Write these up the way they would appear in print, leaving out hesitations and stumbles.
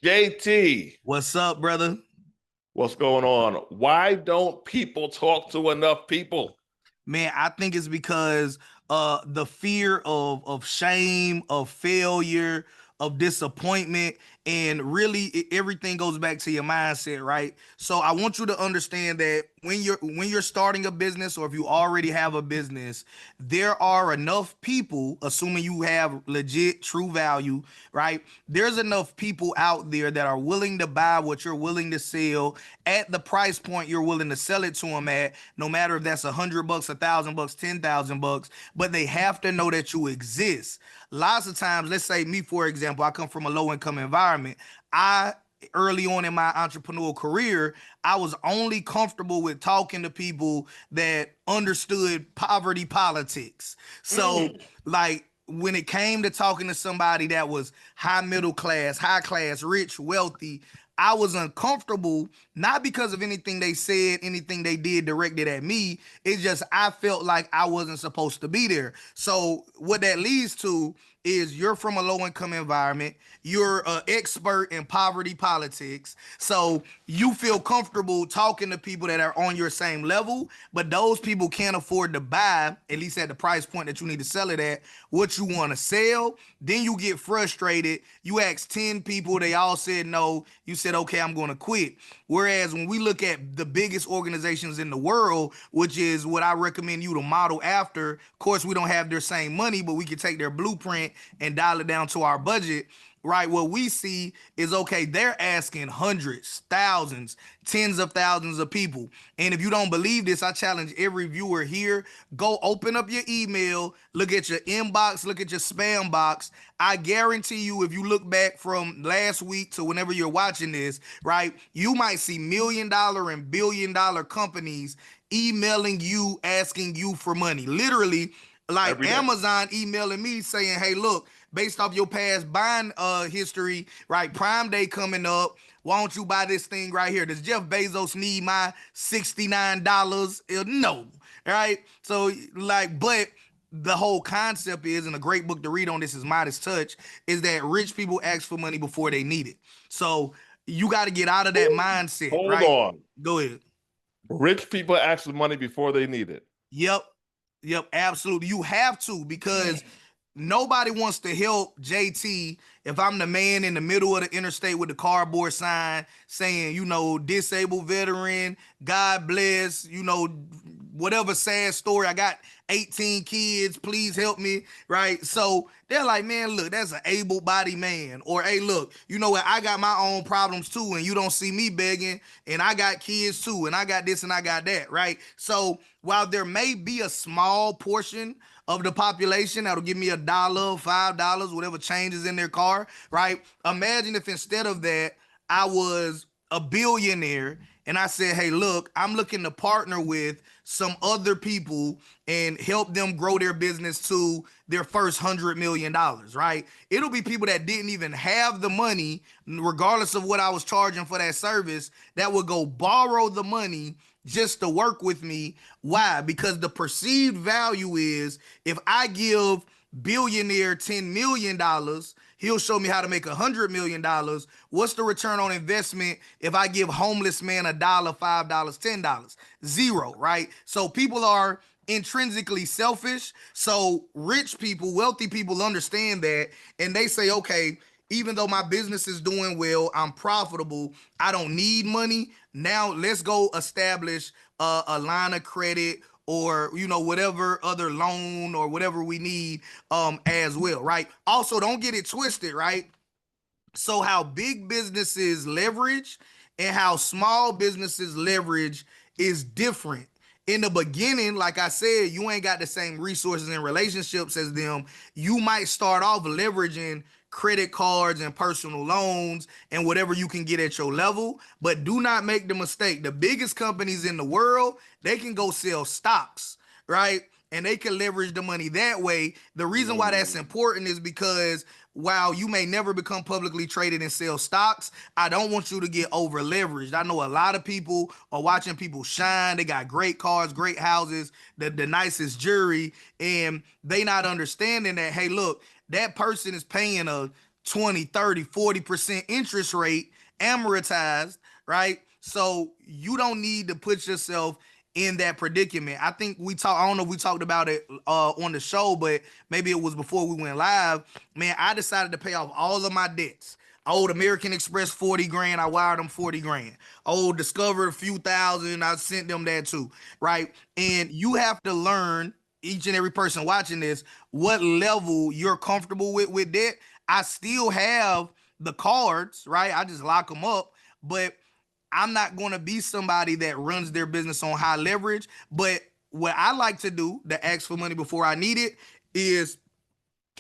JT, What's up, brother? what's going on? Why don't people talk to enough people? Man, I think it's because the fear of shame, of failure, of disappointment, and really everything goes back to your mindset, right? So I want you to understand that when you're starting a business, or if you already have a business, there are enough people, assuming you have legit true value, right? There's enough people out there that are willing to buy what you're willing to sell at the price point you're willing to sell it to them at, no matter if that's $100, $1,000, $10,000, but they have to know that you exist. Lots of times, let's say me, for example, I come from a low income environment. I Early on in my entrepreneurial career, I was only comfortable with talking to people that understood poverty politics. So, like, when it came to talking to somebody that was high middle class, high class, rich, wealthy, I was uncomfortable, not because of anything they said, anything they did directed at me. It's just I felt like I wasn't supposed to be there. So what that leads to is you're from a low income environment. You're an expert in poverty politics. So you feel comfortable talking to people that are on your same level, but those people can't afford to buy, at least at the price point that you need to sell it at, what you want to sell. Then you get frustrated. You ask 10 people, they all said no. You said, okay, I'm going to quit. Whereas when we look at the biggest organizations in the world, which is what I recommend you to model after, of course, we don't have their same money, but we can take their blueprint and dial it down to our budget. Right, what we see is, okay, they're asking hundreds, thousands, tens of thousands of people. And if you don't believe this, I challenge every viewer here, go open up your email, look at your inbox, look at your spam box. I guarantee you, if you look back from last week to whenever you're watching this, right, you might see $1,000,000 and $1 billion companies emailing you, asking you for money. Literally, like Amazon emailing me saying, hey, look, based off your past buying history, right? Prime Day coming up. Why don't you buy this thing right here? Does Jeff Bezos need my $69? No, right? So, like, but the whole concept is, and a great book to read on this is Midas Touch, is that rich people ask for money before they need it. So you got to get out of that mindset, Hold right? on. Go ahead. Rich people ask for money before they need it. Yep, absolutely. You have to, because nobody wants to help JT if I'm the man in the middle of the interstate with the cardboard sign saying, disabled veteran, God bless, whatever sad story. I got 18 kids, please help me, right? So they're like, man, look, that's an able-bodied man. Or, hey, look, you know what? I got my own problems too, and you don't see me begging, and I got kids too, and I got this and I got that, right? So while there may be a small portion of the population that'll give me $1, $5, whatever changes in their car, right? Imagine if instead of that, I was a billionaire and I said, hey, look, I'm looking to partner with some other people and help them grow their business to their first $100 million, right? It'll be people that didn't even have the money, regardless of what I was charging for that service, that would go borrow the money just to work with me. Why? Because the perceived value is, if I give billionaire $10 million, he'll show me how to make $100 million. What's the return on investment if I give homeless man $1, $5, $10? Zero, right? So people are intrinsically selfish. So rich people, wealthy people understand that, and they say, okay, even though my business is doing well, I'm profitable, I don't need money. Now let's go establish a line of credit, or whatever other loan or whatever we need as well, right? Also, don't get it twisted, right? So how big businesses leverage and how small businesses leverage is different. In the beginning, like I said, you ain't got the same resources and relationships as them. You might start off leveraging credit cards and personal loans and whatever you can get at your level, but do not make the mistake. The biggest companies in the world, they can go sell stocks, right? And they can leverage the money that way. The reason why that's important is because while you may never become publicly traded and sell stocks, I don't want you to get over leveraged. I know a lot of people are watching people shine. They got great cars, great houses, the nicest jewelry, and they not understanding that, hey, look, that person is paying a 20, 30, 40% interest rate amortized, right? So you don't need to put yourself in that predicament. I think I don't know if we talked about it on the show, but maybe it was before we went live. Man, I decided to pay off all of my debts. I owed American Express 40 grand. I wired them 40 grand. I owed Discover a few thousand. I sent them that too, right? And you have to learn, each and every person watching this, what level you're comfortable with debt. I still have the cards, right? I just lock them up, but I'm not going to be somebody that runs their business on high leverage. But what I like to do to ask for money before I need it is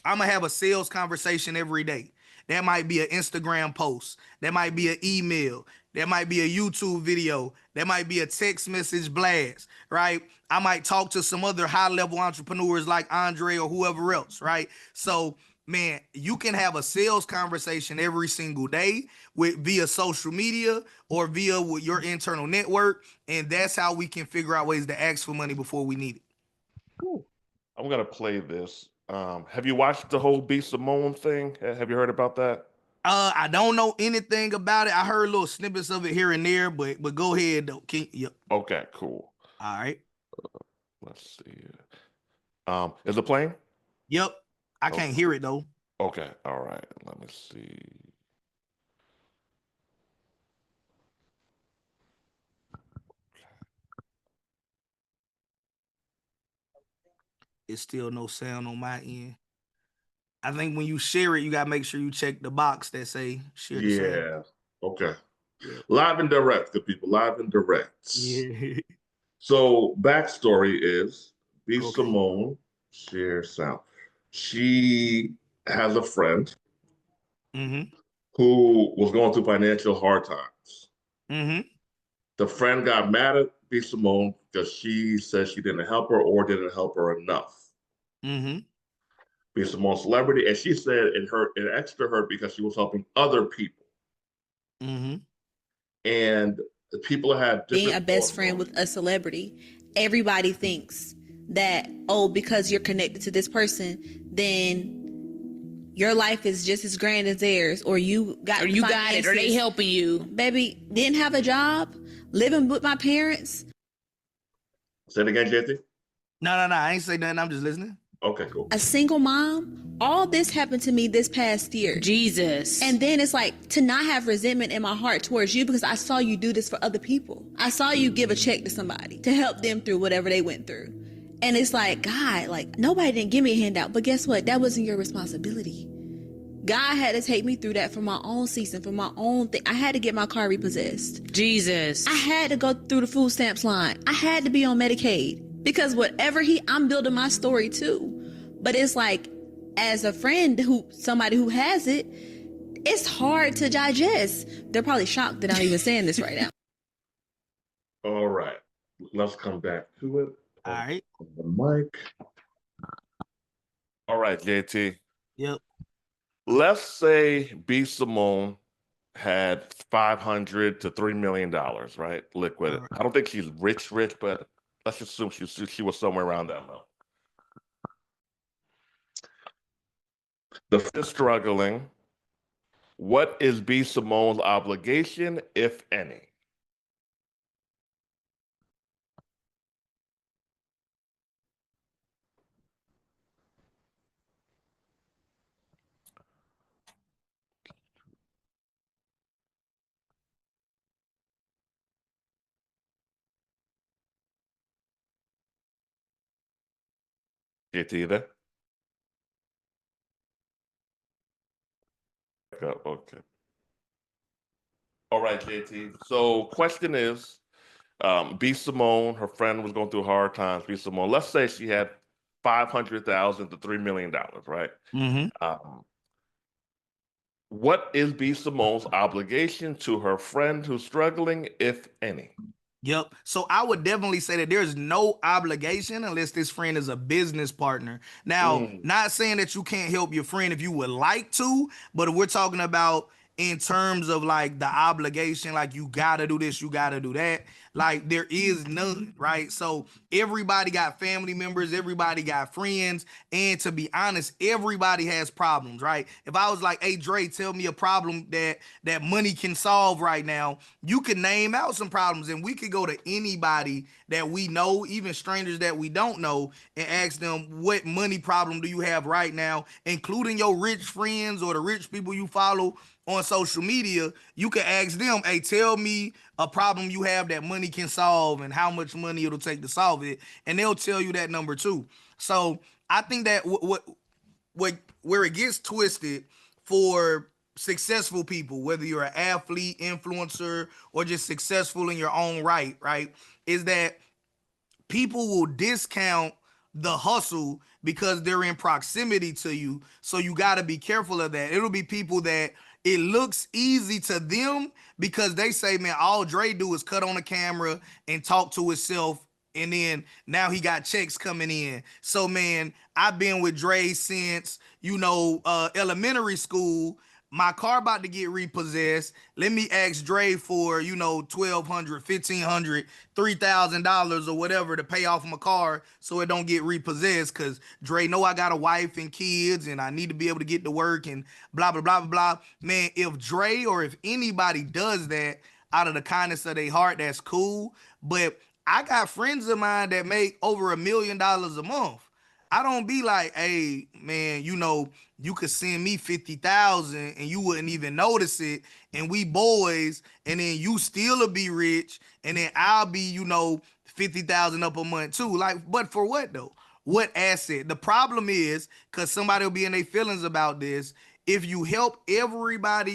I'm going to have a sales conversation every day. That might be an Instagram post. That might be an email. That might be a YouTube video. That might be a text message blast, right? I might talk to some other high-level entrepreneurs like Andre or whoever else, right? So, man, you can have a sales conversation every single day via social media or via with your internal network, and that's how we can figure out ways to ask for money before we need it. Cool. I'm gonna play this. Have you watched the whole B. Simone thing? Have you heard about that? I don't know anything about it. I heard little snippets of it here and there, but go ahead though. Yep. Okay, cool. All right. Let's see. Is it playing? Yep. I can't hear it though. Okay. All right. Let me see. It's still no sound on my end. I think when you share it, you gotta make sure you check the box that say share the sound. Yeah. Okay. Live and direct, good people. Live and direct. Yeah. So backstory is B. Okay. Simone, share sound. She has a friend who was going through financial hard times. The friend got mad at B. Simone because she said she didn't help her or didn't help her enough. B. Simone celebrity, and she said it extra hurt because she was helping other people. And the people had different being a best friend with a celebrity, everybody thinks that, oh, because you're connected to this person, then your life is just as grand as theirs, or you got it, or they helping you. Baby, didn't have a job, living with my parents. Say it again, JT? No, I ain't say nothing. I'm just listening. Okay, cool. A single mom. All this happened to me this past year. Jesus. And then it's like to not have resentment in my heart towards you because I saw you do this for other people. I saw you give a check to somebody to help them through whatever they went through. And it's like, God, like nobody didn't give me a handout, but guess what? That wasn't your responsibility. God had to take me through that for my own season, for my own thing. I had to get my car repossessed. Jesus. I had to go through the food stamps line. I had to be on Medicaid because I'm building my story too. But it's like, as a friend somebody who has it, it's hard to digest. They're probably shocked that I'm even saying this right now. All right. Let's come back to it. All right. The mic. All right, JT. Yep. Let's say B. Simone had $500 to $3 million, right? Liquid. Right. I don't think she's rich, but let's assume she was somewhere around that amount. The friend is struggling. What is B. Simone's obligation, if any? JT, there? Okay. All right, JT. So question is, B. Simone, her friend was going through hard times. B. Simone, let's say she had $500,000 to $3 million, right? What is B. Simone's obligation to her friend who's struggling, if any? Yep. So I would definitely say that there's no obligation unless this friend is a business partner. Now, not saying that you can't help your friend if you would like to, but if we're talking about in terms of like the obligation, like you gotta do this, you gotta do that. Like there is none, right? So everybody got family members, everybody got friends, and to be honest, everybody has problems, right? If I was like, hey Dre, tell me a problem that money can solve right now, you could name out some problems, and we could go to anybody that we know, even strangers that we don't know, and ask them, what money problem do you have right now, including your rich friends or the rich people you follow on social media. You can ask them, hey, tell me a problem you have that money can solve and how much money it'll take to solve it, and they'll tell you that number too. So I think that where it gets twisted for successful people, whether you're an athlete, influencer, or just successful in your own right, is that people will discount the hustle because they're in proximity to you. So you got to be careful of that. It'll be people that it looks easy to them because they say, man, all Dre do is cut on the camera and talk to himself. And then now he got checks coming in. So, man, I've been with Dre since, elementary school. My car about to get repossessed. Let me ask Dre for, $1,200, $1,500, $3,000 or whatever to pay off my car so it don't get repossessed, because Dre know I got a wife and kids and I need to be able to get to work and blah, blah, blah, blah, blah. Man, if Dre or if anybody does that out of the kindness of their heart, that's cool. But I got friends of mine that make over $1 million a month. I don't be like, hey, man, you could send me 50,000 and you wouldn't even notice it. And we boys, and then you still will be rich. And then I'll be, 50,000 up a month too. Like, but for what though? What asset? The problem is, because somebody will be in their feelings about this. If you help everybody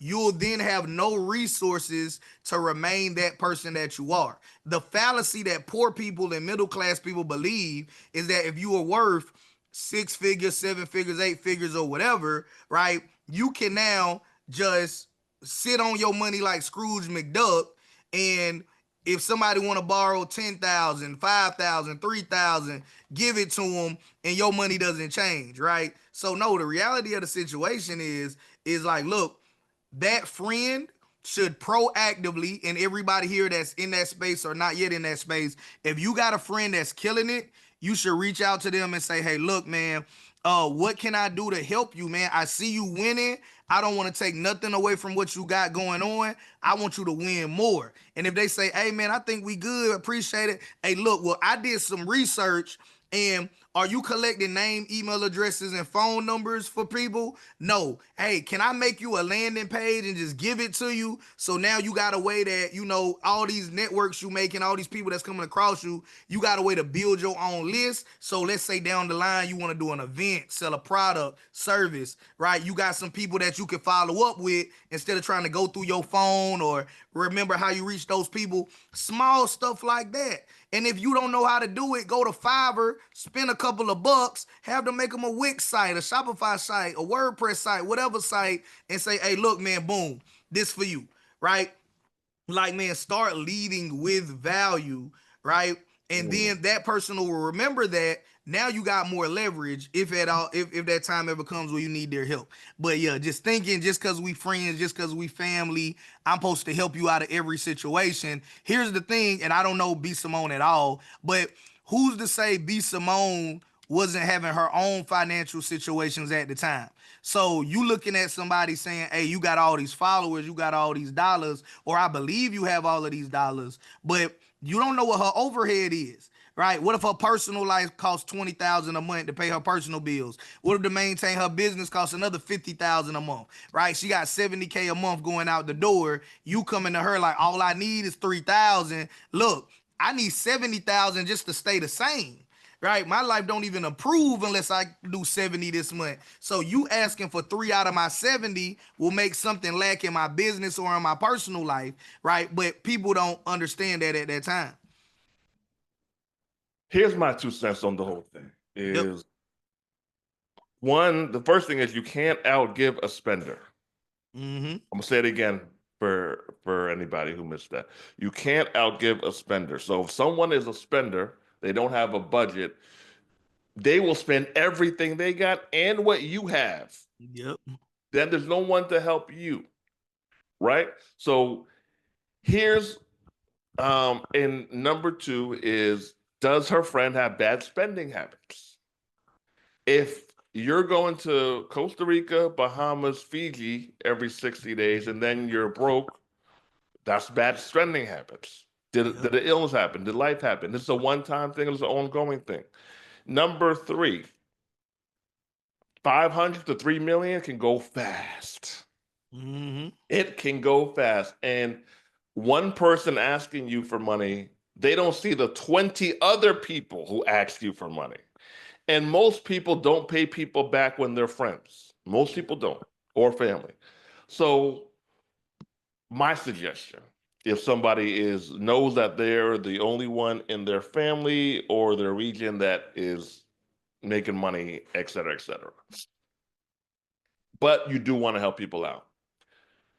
you'll then have no resources to remain that person that you are. The fallacy that poor people and middle class people believe is that if you are worth 6 figures, 7 figures, 8 figures, or whatever, right, you can now just sit on your money like Scrooge McDuck, and if somebody want to borrow 10,000, 5,000, 3,000, give it to them, and your money doesn't change, right? So no, the reality of the situation is like, look, that friend should proactively, and everybody here that's in that space or not yet in that space, if you got a friend that's killing it, you should reach out to them and say, hey, look, man, what can I do to help you, man? I see you winning. I don't want to take nothing away from what you got going on. I want you to win more. And if they say, hey, man, I think we good, appreciate it. Hey, look, well, I did some research, and are you collecting name, email addresses, and phone numbers for people? No. Hey, can I make you a landing page and just give it to you? So now you got a way that, all these networks you making, all these people that's coming across you, you got a way to build your own list. So let's say down the line, you want to do an event, sell a product, service, right? You got some people that you can follow up with instead of trying to go through your phone or remember how you reach those people. Small stuff like that. And if you don't know how to do it, go to Fiverr, spend a couple of bucks, have them make them a Wix site, a Shopify site, a WordPress site, whatever site, and say, hey, look, man, boom, this for you, right? Like, man, start leading with value, right? And then that person will remember that. Now you got more leverage if at all, if that time ever comes where you need their help. But yeah, just thinking just because we friends, just because we family, I'm supposed to help you out of every situation. Here's the thing, and I don't know B. Simone at all, but who's to say B. Simone wasn't having her own financial situations at the time? So you looking at somebody saying, hey, you got all these followers, you got all these dollars, or I believe you have all of these dollars, but you don't know what her overhead is, right? What if her personal life costs $20,000 a month to pay her personal bills? What if to maintain her business costs another $50,000 a month, right? She got $70K a month going out the door. You coming to her like, all I need is $3,000. Look, I need $70,000 just to stay the same. Right, my life don't even improve unless I do 70 this month. So you asking for 3 out of my 70 will make something lack in my business or in my personal life, right? But people don't understand that at that time. Here's my 2 cents on the whole thing. One, the first thing is you can't outgive a spender. I'm gonna say it again for anybody who missed that. You can't outgive a spender. So if someone is a spender, they don't have a budget, they will spend everything they got and what you have. Yep. then there's no one to help you, right? So here's and number 2 is, does her friend have bad spending habits? If you're going to Costa Rica, Bahamas, Fiji every 60 days and then you're broke, that's bad spending habits. Did the illness happen? Did life happen? This is a one-time thing, it's an ongoing thing. Number 3, 500 to 3 million can go fast. It can go fast. And one person asking you for money, they don't see the 20 other people who asked you for money. And most people don't pay people back when they're friends. Most people don't, or family. So my suggestion, if somebody knows that they're the only one in their family or their region that is making money, et cetera, but you do want to help people out,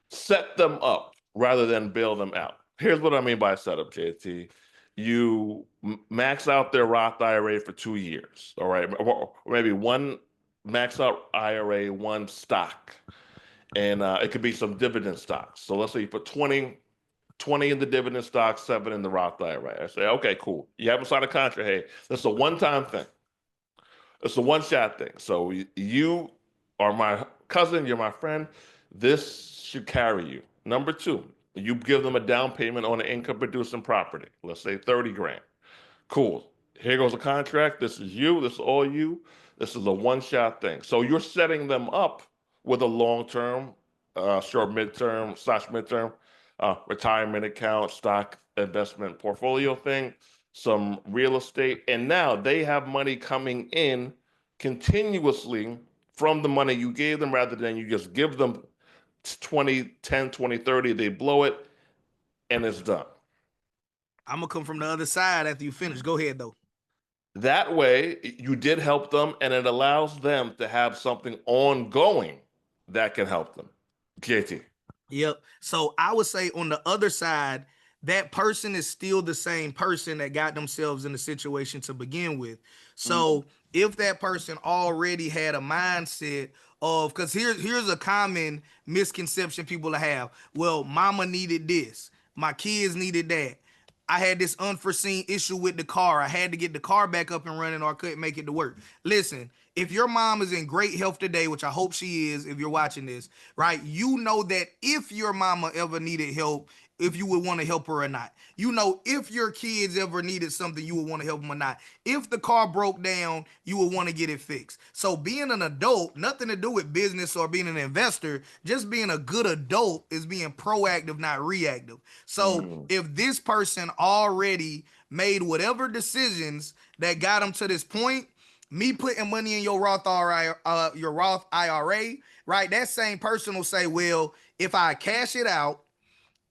set them up rather than bail them out. Here's what I mean by setup, JT. You max out their Roth IRA for 2 years, all right? Or maybe one max out IRA, one stock. And it could be some dividend stocks. So let's say you put 20 in the dividend stock, 7 in the Roth IRA. I say, okay, cool. You haven't signed a contract. Hey, that's a one-time thing. It's a one-shot thing. So you are my cousin, you're my friend. This should carry you. Number 2, you give them a down payment on an income-producing property. Let's say 30 grand. Cool. Here goes a contract. This is you. This is all you. This is a one-shot thing. So you're setting them up with a long-term, short midterm retirement account, stock investment portfolio thing, some real estate. And now they have money coming in continuously from the money you gave them, rather than you just give them 20, 10, 20, 30, they blow it and it's done. I'm gonna come from the other side after you finish. Go ahead though. That way you did help them, and it allows them to have something ongoing that can help them. JT. Yep. So I would say on the other side, that person is still the same person that got themselves in the situation to begin with. So if that person already had a mindset of, because here's a common misconception people have. Well, mama needed this. My kids needed that. I had this unforeseen issue with the car. I had to get the car back up and running, or I couldn't make it to work. Listen, if your mom is in great health today, which I hope she is if you're watching this, right, you know that if your mama ever needed help, if you would want to help her or not. You know, if your kids ever needed something, you would want to help them or not. If the car broke down, you would want to get it fixed. So being an adult, nothing to do with business or being an investor, just being a good adult is being proactive, not reactive. So if this person already made whatever decisions that got them to this point, me putting money in your Roth IRA, right? That same person will say, well, if I cash it out,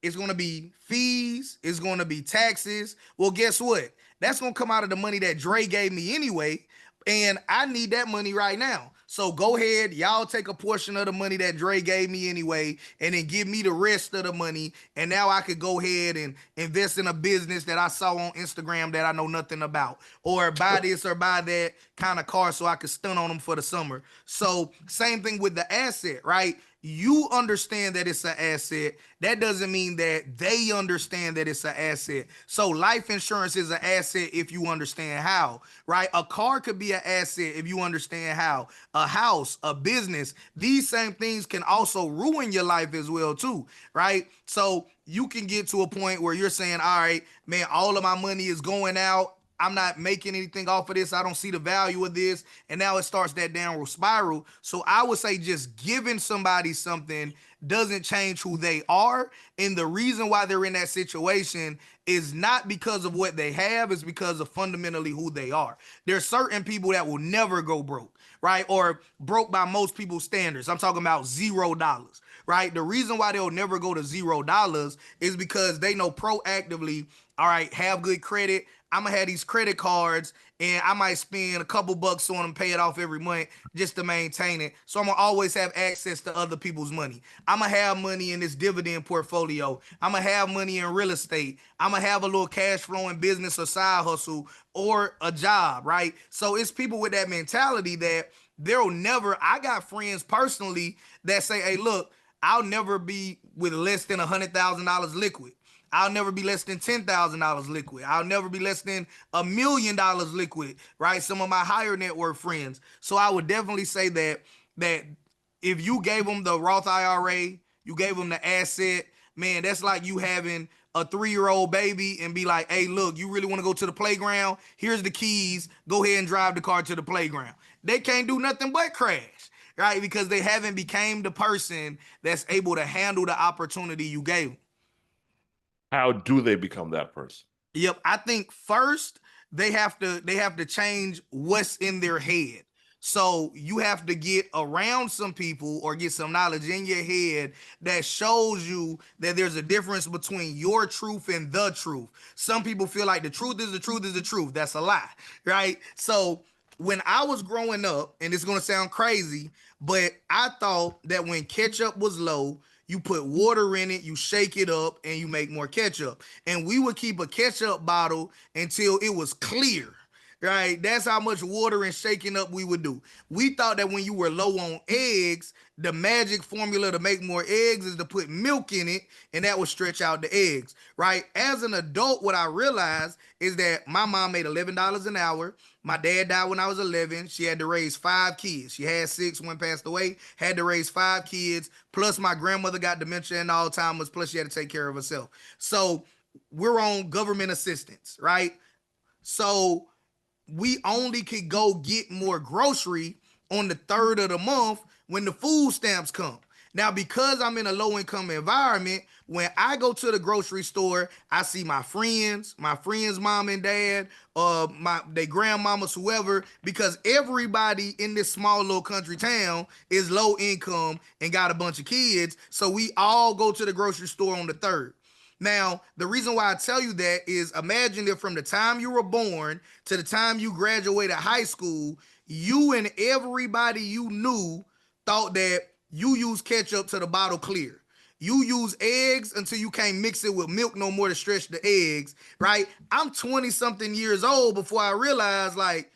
it's going to be fees. It's going to be taxes. Well, guess what? That's going to come out of the money that Dre gave me anyway. And I need that money right now. So go ahead. Y'all take a portion of the money that Dre gave me anyway, and then give me the rest of the money. And now I could go ahead and invest in a business that I saw on Instagram that I know nothing about, or buy this or buy that kind of car so I could stun on them for the summer. So same thing with the asset, right? You understand that it's an asset. That doesn't mean that they understand that it's an asset. So life insurance is an asset if you understand how, right? A car could be an asset if you understand how. A house, a business, these same things can also ruin your life as well too, right? So you can get to a point where you're saying, all right, man, all of my money is going out. I'm not making anything off of this. I don't see the value of this. And now it starts that downward spiral. So I would say just giving somebody something doesn't change who they are. And the reason why they're in that situation is not because of what they have, it's because of fundamentally who they are. There's certain people that will never go broke, right? Or broke by most people's standards. I'm talking about $0, right? The reason why they'll never go to $0 is because they know proactively, all right, have good credit. I'm gonna have these credit cards and I might spend a couple bucks on them, pay it off every month just to maintain it. So I'm gonna always have access to other people's money. I'm gonna have money in this dividend portfolio. I'm gonna have money in real estate. I'm gonna have a little cash flowing business or side hustle or a job, right? So it's people with that mentality that I got friends personally that say, hey, look, I'll never be with less than $100,000 liquid. I'll never be less than $10,000 liquid. I'll never be less than $1 million liquid, right? Some of my higher net worth friends. So I would definitely say that if you gave them the Roth IRA, you gave them the asset, man, that's like you having a 3-year-old baby and be like, hey, look, you really want to go to the playground? Here's the keys. Go ahead and drive the car to the playground. They can't do nothing but crash, right? Because they haven't became the person that's able to handle the opportunity you gave them. How do they become that person? Yep, I think first they have to change what's in their head. So you have to get around some people or get some knowledge in your head that shows you that there's a difference between your truth and the truth. Some people feel like the truth is the truth is the truth. That's a lie, right? So when I was growing up, and it's gonna sound crazy, but I thought that when ketchup was low, you put water in it, you shake it up, and you make more ketchup. And we would keep a ketchup bottle until it was clear, right? That's how much water and shaking up we would do. We thought that when you were low on eggs, the magic formula to make more eggs is to put milk in it, and that would stretch out the eggs, right? As an adult, what I realized is that my mom made $11 an hour. My dad died when I was 11. She had to raise 5 kids. She had 6, one passed away, had to raise 5 kids. Plus my grandmother got dementia and Alzheimer's, plus she had to take care of herself. So we're on government assistance, right? So we only could go get more grocery on the 3rd of the month when the food stamps come. Now, because I'm in a low income environment, when I go to the grocery store, I see my friends' mom and dad, their grandmamas, whoever, because everybody in this small little country town is low income and got a bunch of kids. So we all go to the grocery store on the 3rd. Now, the reason why I tell you that is imagine if from the time you were born to the time you graduated high school, you and everybody you knew thought that you use ketchup to the bottle clear. You use eggs until you can't mix it with milk no more to stretch the eggs, right? I'm 20 something years old before I realized I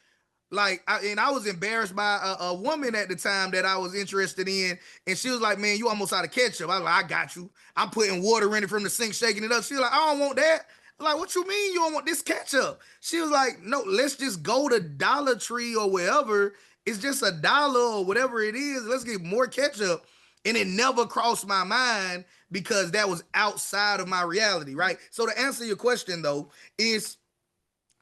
was embarrassed by a woman at the time that I was interested in. And she was like, man, you almost out of ketchup. I was like, I got you. I'm putting water in it from the sink, shaking it up. She was like, I don't want that. I'm like, what you mean you don't want this ketchup? She was like, no, let's just go to Dollar Tree or wherever. It's just $1 or whatever it is. Let's get more ketchup. And it never crossed my mind because that was outside of my reality, right? So to answer your question though, is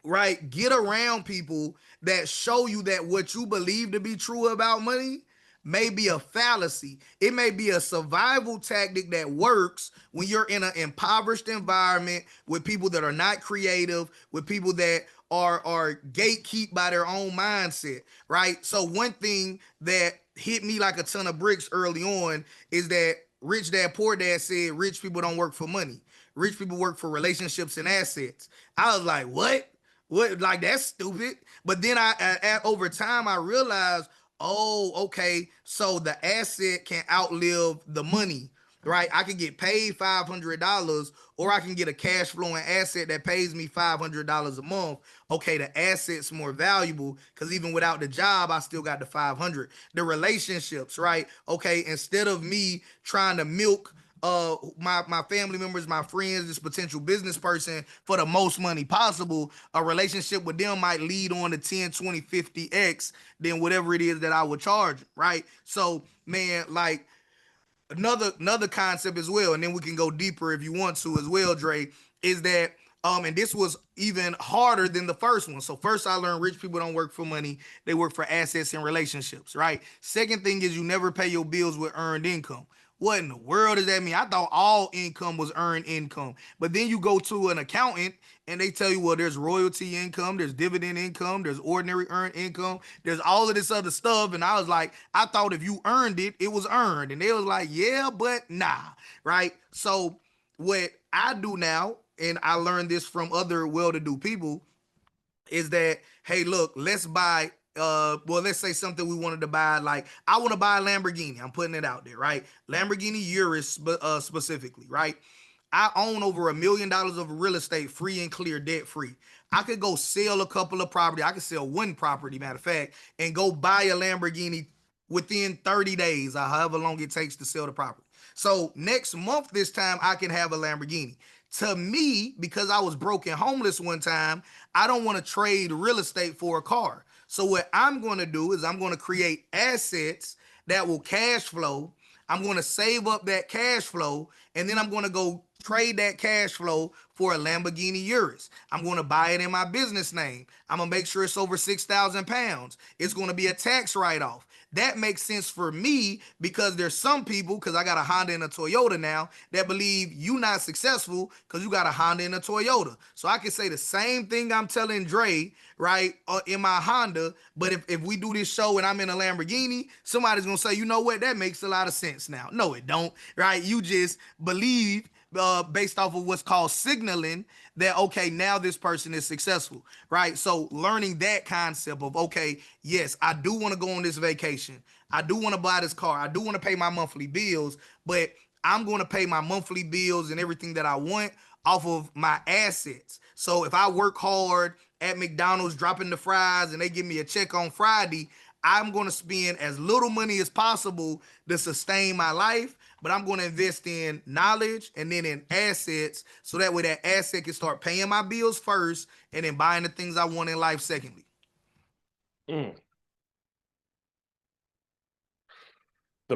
right, get around people that show you that what you believe to be true about money may be a fallacy. It may be a survival tactic that works when you're in an impoverished environment with people that are not creative, with people that are gatekept by their own mindset, right? So one thing that hit me like a ton of bricks early on is that Rich Dad Poor Dad said rich people don't work for money. Rich people work for relationships and assets. I was like, what? What? Like, that's stupid. But then over time, I realized, oh, okay, so the asset can outlive the money, right? I can get paid $500 or I can get a cash flowing asset that pays me $500 a month. Okay, the asset's more valuable because even without the job, I still got the 500. The relationships, right? Okay, instead of me trying to milk my family members, my friends, this potential business person for the most money possible, a relationship with them might lead on to 10, 20, 50x than whatever it is that I would charge, right? So, man, like another concept as well, and then we can go deeper if you want to as well, Dre, is that and this was even harder than the first one. So first I learned rich people don't work for money, they work for assets and relationships, right? Second thing is you never pay your bills with earned income. What in the world does that mean? I thought all income was earned income. But then you go to an accountant and they tell you, well, there's royalty income, there's dividend income, there's ordinary earned income, there's all of this other stuff. And I was like, I thought if you earned it, it was earned. And they was like, yeah, but nah, right? So what I do now, and I learned this from other well-to-do people, is that, hey, look, let's buy let's say something we wanted to buy, like I want to buy a Lamborghini. I'm putting it out there, right? Lamborghini Urus specifically, right? I own over $1 million of real estate, free and clear, debt free. I could go sell a couple of property. I could sell one property, matter of fact, and go buy a Lamborghini within 30 days, or however long it takes to sell the property. So next month, this time, I can have a Lamborghini. To me, because I was broke and homeless one time, I don't want to trade real estate for a car. So what I'm going to do is I'm going to create assets that will cash flow. I'm going to save up that cash flow, and then I'm going to go trade that cash flow for a Lamborghini Urus. I'm going to buy it in my business name. I'm going to make sure it's over 6,000 pounds. It's going to be a tax write-off. That makes sense for me because there's some people, because I got a Honda and a Toyota now, that believe you not successful because you got a Honda and a Toyota. So I can say the same thing I'm telling Dre, right, in my Honda, but if we do this show and I'm in a Lamborghini, somebody's going to say, you know what, that makes a lot of sense now. No, it don't, right? You just believe based off of what's called signaling that, okay, now this person is successful, right? So learning that concept of, okay, yes, I do want to go on this vacation. I do want to buy this car. I do want to pay my monthly bills, but I'm going to pay my monthly bills and everything that I want off of my assets. So if I work hard at McDonald's dropping the fries and they give me a check on Friday, I'm going to spend as little money as possible to sustain my life, but I'm going to invest in knowledge and then in assets so that way that asset can start paying my bills first and then buying the things I want in life secondly. The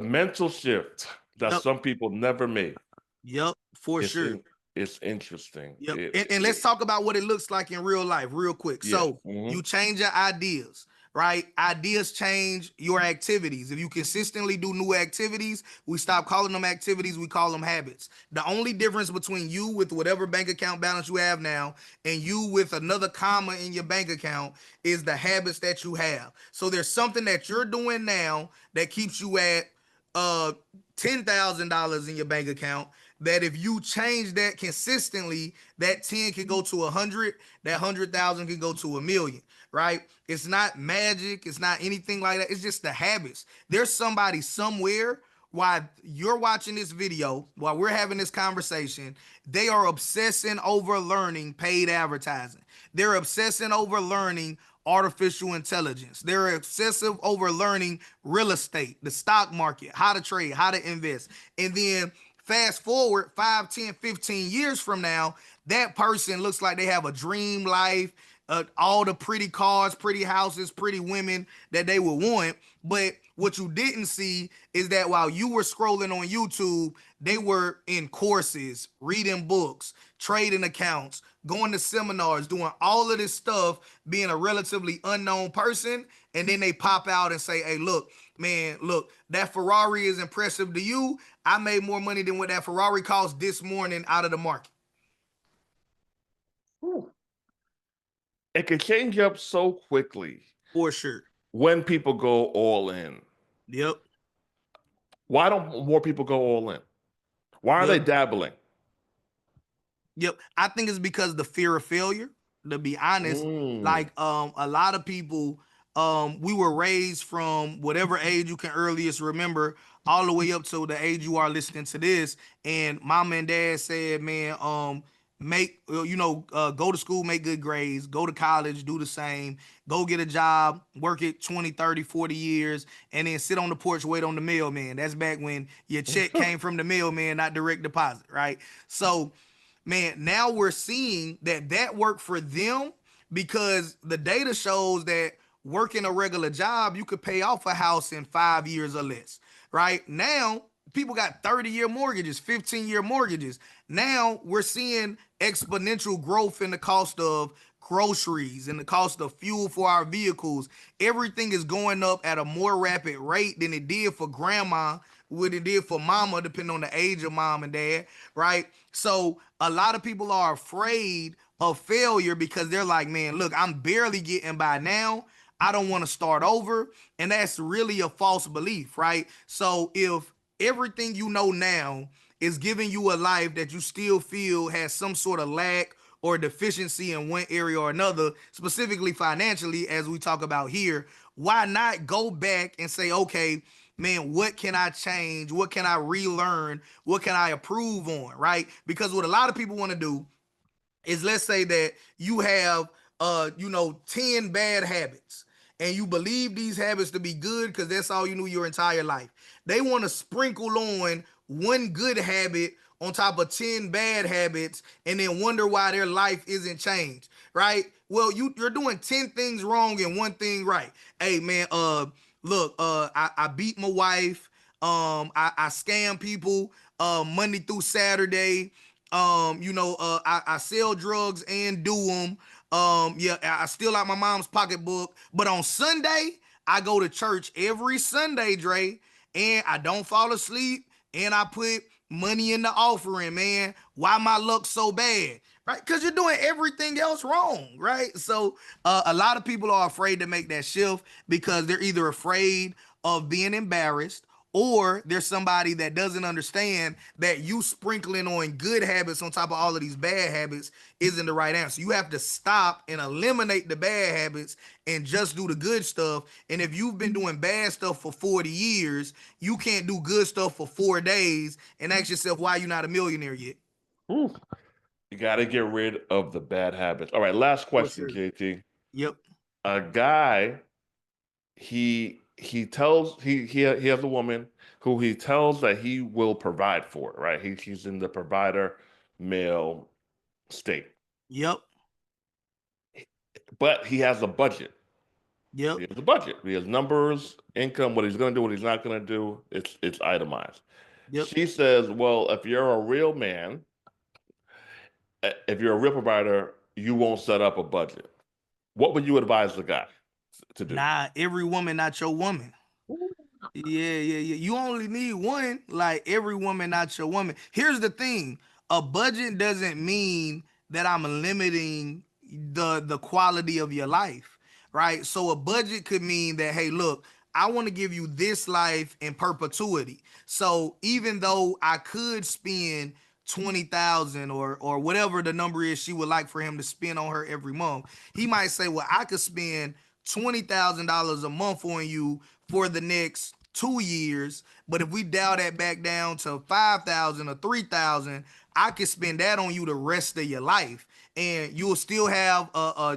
mental shift that some people never make. Yep, for sure. It's interesting. Yep. And let's talk about what it looks like in real life real quick. Yeah. So you change your ideas, right? Ideas change your activities. If you consistently do new activities, we stop calling them activities, we call them habits. The only difference between you with whatever bank account balance you have now and you with another comma in your bank account is the habits that you have. So there's something that you're doing now that keeps you at $10,000 in your bank account, that if you change that consistently, that 10 can go to 100, that 100,000 can go to 1,000,000, right? It's not magic. It's not anything like that. It's just the habits. There's somebody somewhere while you're watching this video, while we're having this conversation, they are obsessing over learning paid advertising. They're obsessing over learning artificial intelligence. They're obsessive over learning real estate, the stock market, how to trade, how to invest. And then fast forward 5, 10, 15 years from now, that person looks like they have a dream life, all the pretty cars, pretty houses, pretty women that they would want. But what you didn't see is that while you were scrolling on YouTube, they were in courses, reading books, trading accounts, going to seminars, doing all of this stuff, being a relatively unknown person. And then they pop out and say, hey, look, man, look, that Ferrari is impressive to you. I made more money than what that Ferrari cost this morning out of the market. It can change up so quickly. For sure. When people go all in. Yep. Why don't more people go all in? Why are they dabbling? Yep. I think it's because the fear of failure, to be honest. Like a lot of people, we were raised from whatever age you can earliest remember all the way up to the age you are listening to this. And mom and dad said, man, go to school, make good grades, go to college, do the same, go get a job, work it 20, 30, 40 years, and then sit on the porch, wait on the mailman. That's back when your check came from the mailman, not direct deposit, right? So, man, now we're seeing that worked for them because the data shows that working a regular job, you could pay off a house in 5 years or less, right? Now, people got 30-year mortgages, 15-year mortgages. Now we're seeing exponential growth in the cost of groceries and the cost of fuel for our vehicles. Everything is going up at a more rapid rate than it did for grandma, what it did for mama, depending on the age of mom and dad, right? So a lot of people are afraid of failure because they're like, man, look, I'm barely getting by now. I don't want to start over. And that's really a false belief, right? So if everything you know now is giving you a life that you still feel has some sort of lack or deficiency in one area or another, specifically financially, as we talk about here, why not go back and say, okay, man, what can I change? What can I relearn? What can I improve on, right? Because what a lot of people want to do is, let's say that you have 10 bad habits and you believe these habits to be good because that's all you knew your entire life. They want to sprinkle on one good habit on top of 10 bad habits and then wonder why their life isn't changed, right? Well, you're doing 10 things wrong and one thing right. Hey man, look, I beat my wife, I scam people Monday through Saturday. I sell drugs and do them. Yeah, I steal out my mom's pocketbook. But on Sunday, I go to church every Sunday, Dre, and I don't fall asleep, and I put money in the offering, man. Why my luck so bad? Right? Because you're doing everything else wrong, right? So a lot of people are afraid to make that shift because they're either afraid of being embarrassed, or there's somebody that doesn't understand that you sprinkling on good habits on top of all of these bad habits isn't the right answer. You have to stop and eliminate the bad habits and just do the good stuff. And if you've been doing bad stuff for 40 years, you can't do good stuff for 4 days and ask yourself why you're not a millionaire yet. Ooh. You got to get rid of the bad habits. All right, last question, sir. JT. Yep. A guy, he has a woman who he tells that he will provide for, right? He's in the provider male state. Yep. But he has a budget. Yep. He has a budget. He has numbers, income, what he's going to do, what he's not going to do. It's itemized. Yep. She says, well, if you're a real man, if you're a real provider, you won't set up a budget. What would you advise the guy to do? Nah, every woman not your woman. Yeah. You only need one. Like, every woman not your woman. Here's the thing. A budget doesn't mean that I'm limiting the quality of your life, right? So a budget could mean that, hey, look, I want to give you this life in perpetuity. So even though I could spend 20,000 or whatever the number is she would like for him to spend on her every month, he might say, well, I could spend $20,000 a month on you for the next 2 years, but if we dial that back down to 5,000 or 3,000, I could spend that on you the rest of your life, and you'll still have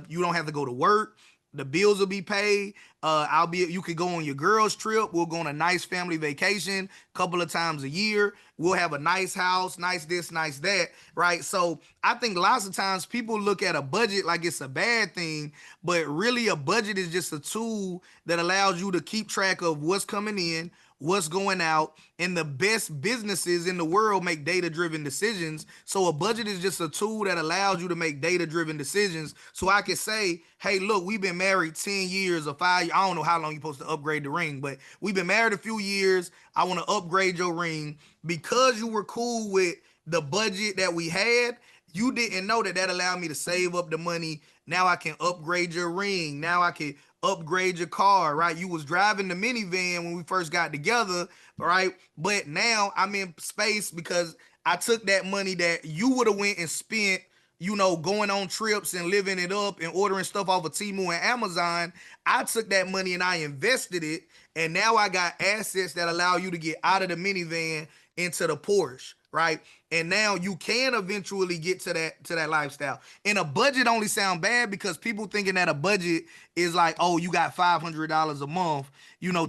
you don't have to go to work. The bills will be paid. You could go on your girls' trip. We'll go on a nice family vacation a couple of times a year. We'll have a nice house, nice this, nice that, right? So I think lots of times people look at a budget like it's a bad thing, but really a budget is just a tool that allows you to keep track of what's coming in, what's going out, and the best businesses in the world make data-driven decisions. So a budget is just a tool that allows you to make data-driven decisions. So I can say, hey, look, we've been married 10 years or 5 years. I don't know how long you're supposed to upgrade the ring, but we've been married a few years. I want to upgrade your ring. Because you were cool with the budget that we had, you didn't know that allowed me to save up the money. Now I can upgrade your ring. Now I can upgrade your car, right? You was driving the minivan when we first got together, right? But now I'm in space because I took that money that you would have went and spent, going on trips and living it up and ordering stuff off of Temu and Amazon. I took that money and I invested it, and now I got assets that allow you to get out of the minivan into the Porsche, right? And now you can eventually get to that lifestyle. And a budget only sound bad because people thinking that a budget is like, oh, you got $500 a month,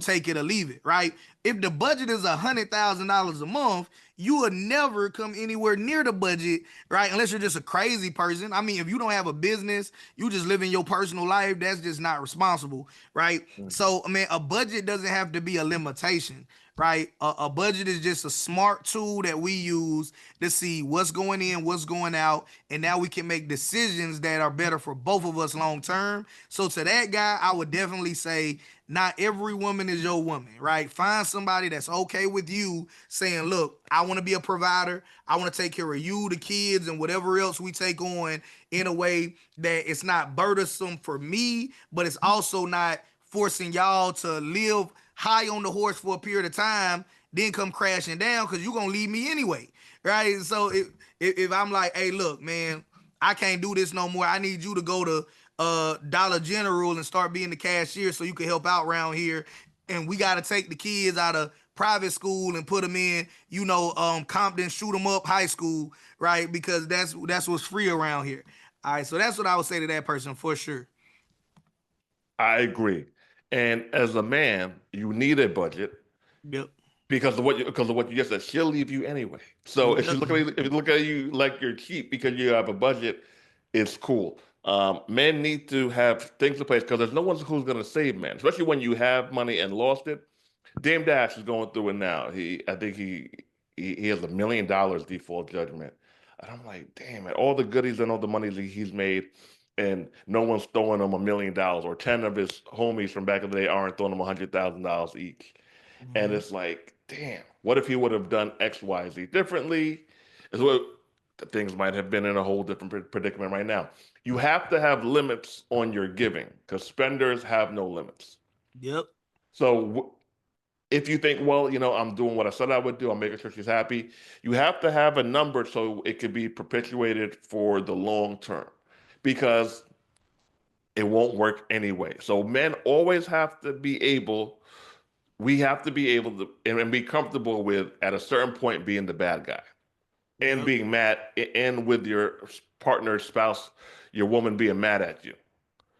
take it or leave it, right? If the budget is $100,000 a month, you would never come anywhere near the budget, right? Unless you're just a crazy person. I mean, if you don't have a business, you just live in your personal life, that's just not responsible, right? So, I mean, a budget doesn't have to be a limitation, right? A budget is just a smart tool that we use to see what's going in, what's going out, and now we can make decisions that are better for both of us long term. So to that guy, I would definitely say not every woman is your woman, right? Find somebody that's okay with you saying, look, I want to be a provider. I want to take care of you, the kids, and whatever else we take on in a way that it's not burdensome for me, but it's also not forcing y'all to live high on the horse for a period of time, then come crashing down because you're going to leave me anyway, right? So if I'm like, hey, look, man, I can't do this no more. I need you to go to Dollar General and start being the cashier so you can help out around here. and we got to take the kids out of private school and put them in, Compton shoot 'em up high school, right? Because that's what's free around here. All right, so that's what I would say to that person for sure. I agree. And as a man, you need a budget Yep. because of what you just said. She'll leave you anyway. So if you look at you like you're cheap because you have a budget, it's cool. Men need to have things in place because there's no one who's going to save men, especially when you have money and lost it. Dame Dash is going through it now. I think he has $1 million default judgment, and I'm like, damn it! All the goodies and all the money that he's made, and no one's throwing him $1 million, or 10 of his homies from back in the day aren't throwing him $100,000 each. And it's like, damn, what if he would have done X, Y, Z differently? Is what things might have been in a whole different predicament right now. You have to have limits on your giving because spenders have no limits. Yep. So if you think, well, I'm doing what I said I would do, I'm making sure she's happy, you have to have a number so it can be perpetuated for the long term because it won't work anyway. So men always have to be able, we have to be able to and be comfortable with at a certain point being the bad guy and being mad, and with your partner, spouse, your woman being mad at you.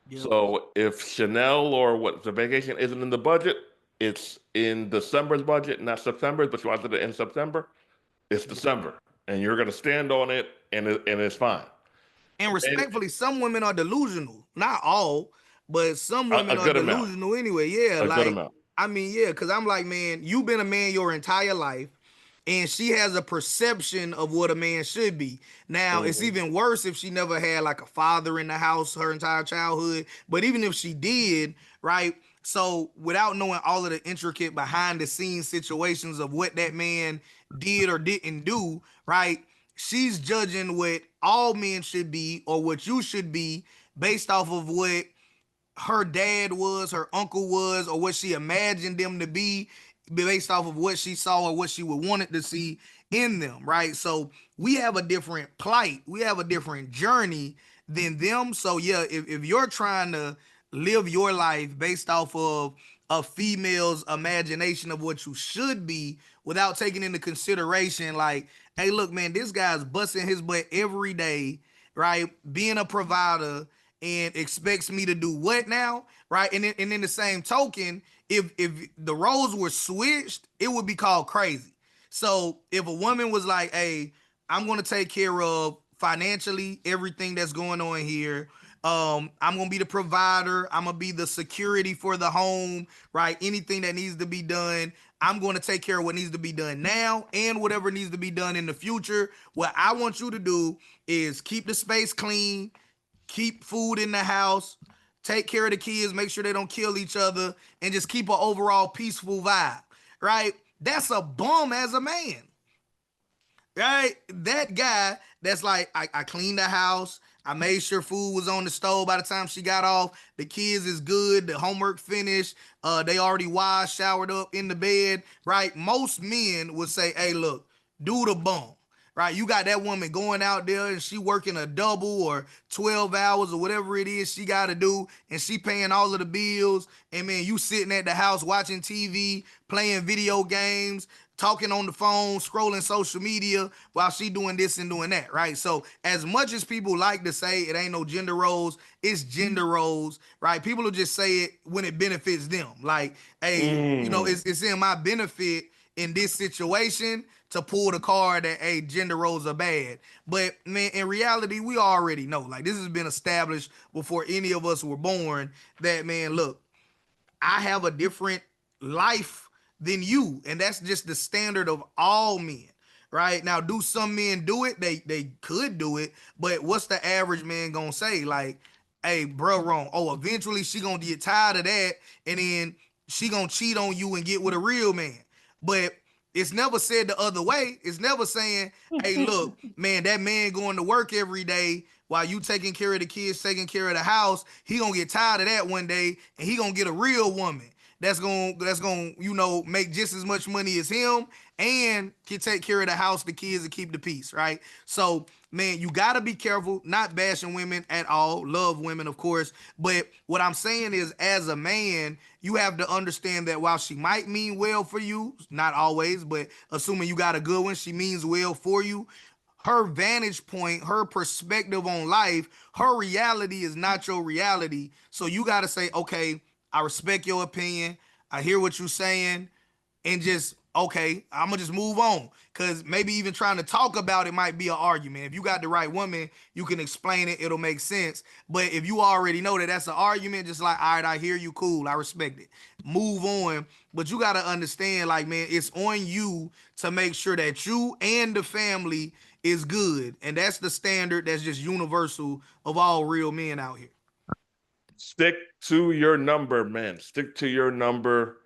Yep. So if Chanel or the vacation isn't in the budget, it's in December's budget, not September's, but you wanted it in September, it's December. And you're going to stand on it, and it's fine. And respectfully, some women are delusional. Not all, but some women are delusional anyway. Yeah, good amount. I mean, yeah, because I'm like, man, you've been a man your entire life, and she has a perception of what a man should be. Now, it's even worse if she never had like a father in the house her entire childhood. But even if she did, right? So without knowing all of the intricate behind the scenes situations of what that man did or didn't do, right? She's judging what all men should be or what you should be based off of what her dad was, her uncle was, or what she imagined them to be based off of what she saw or what she would want it to see in them, right? So we have a different plight. We have a different journey than them. So yeah, if you're trying to live your life based off of a female's imagination of what you should be without taking into consideration like, hey, look, man, this guy's busting his butt every day, right? Being a provider and expects me to do what now, right? And in the same token, if the roles were switched, it would be called crazy. So if a woman was like, hey, I'm going to take care of financially everything that's going on here, I'm going to be the provider, I'm going to be the security for the home, right? Anything that needs to be done, I'm going to take care of what needs to be done now and whatever needs to be done in the future. What I want you to do is keep the space clean, keep food in the house, take care of the kids, make sure they don't kill each other, and just keep an overall peaceful vibe, right? That's a bum as a man, right? That guy that's like, I cleaned the house, I made sure food was on the stove by the time she got off, the kids is good, the homework finished, they already washed, showered up in the bed, right? Most men would say, hey, look, do the bum. Right, you got that woman going out there and she working a double or 12 hours or whatever it is she got to do, and she paying all of the bills, and man, you sitting at the house watching TV, playing video games, talking on the phone, scrolling social media while she doing this and doing that, right? So as much as people like to say it ain't no gender roles, it's gender roles, right? People will just say it when it benefits them. Like, hey, it's in my benefit in this situation to pull the card that, hey, gender roles are bad. But man, in reality, we already know, like, this has been established before any of us were born, that, man, look, I have a different life than you, and that's just the standard of all men, right? Now, do some men do it? They could do it, but what's the average man gonna say? Like, hey, bro, wrong. Oh, eventually she gonna get tired of that, and then she gonna cheat on you and get with a real man. But it's never said the other way. It's never saying, hey, look, man, that man going to work every day while you taking care of the kids, taking care of the house, he gonna get tired of that one day, and he gonna get a real woman that's gonna make just as much money as him and can take care of the house, the kids, and keep the peace, right? So, man, you got to be careful, not bashing women at all. Love women, of course. But what I'm saying is, as a man, you have to understand that while she might mean well for you, not always, but assuming you got a good one, she means well for you. Her vantage point, her perspective on life, her reality is not your reality. So you got to say, okay, I respect your opinion. I hear what you're saying, and just, okay, I'm gonna just move on. Cause maybe even trying to talk about it might be an argument. If you got the right woman, you can explain it, it'll make sense. But if you already know that that's an argument, just like, all right, I hear you, cool, I respect it, move on. But you gotta understand, like, man, it's on you to make sure that you and the family is good. And that's the standard that's just universal of all real men out here. Stick to your number, man. Stick to your number.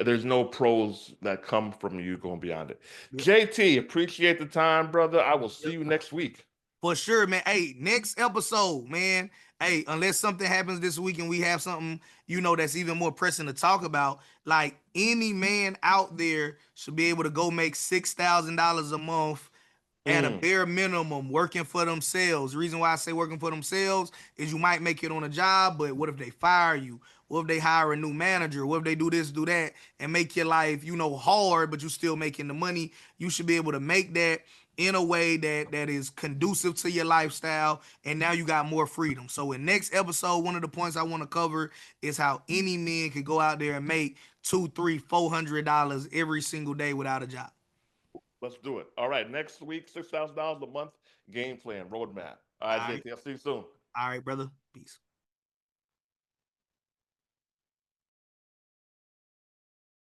There's no pros that come from you going beyond it. Yep. JT, appreciate the time, brother. I will see you next week. For sure, man. Hey, next episode, man. Hey, unless something happens this week and we have something, that's even more pressing to talk about, like, any man out there should be able to go make $6,000 a month at a bare minimum, working for themselves. The reason why I say working for themselves is you might make it on a job, but what if they fire you? What if they hire a new manager? What if they do this, do that, and make your life, hard, but you still making the money? You should be able to make that in a way that is conducive to your lifestyle, and now you got more freedom. So in next episode, one of the points I want to cover is how any man could go out there and make $200, $300, $400 every single day without a job. Let's do it. All right, next week, $6,000 a month, game plan, roadmap. All right, JT, I'll see you soon. All right, brother. Peace.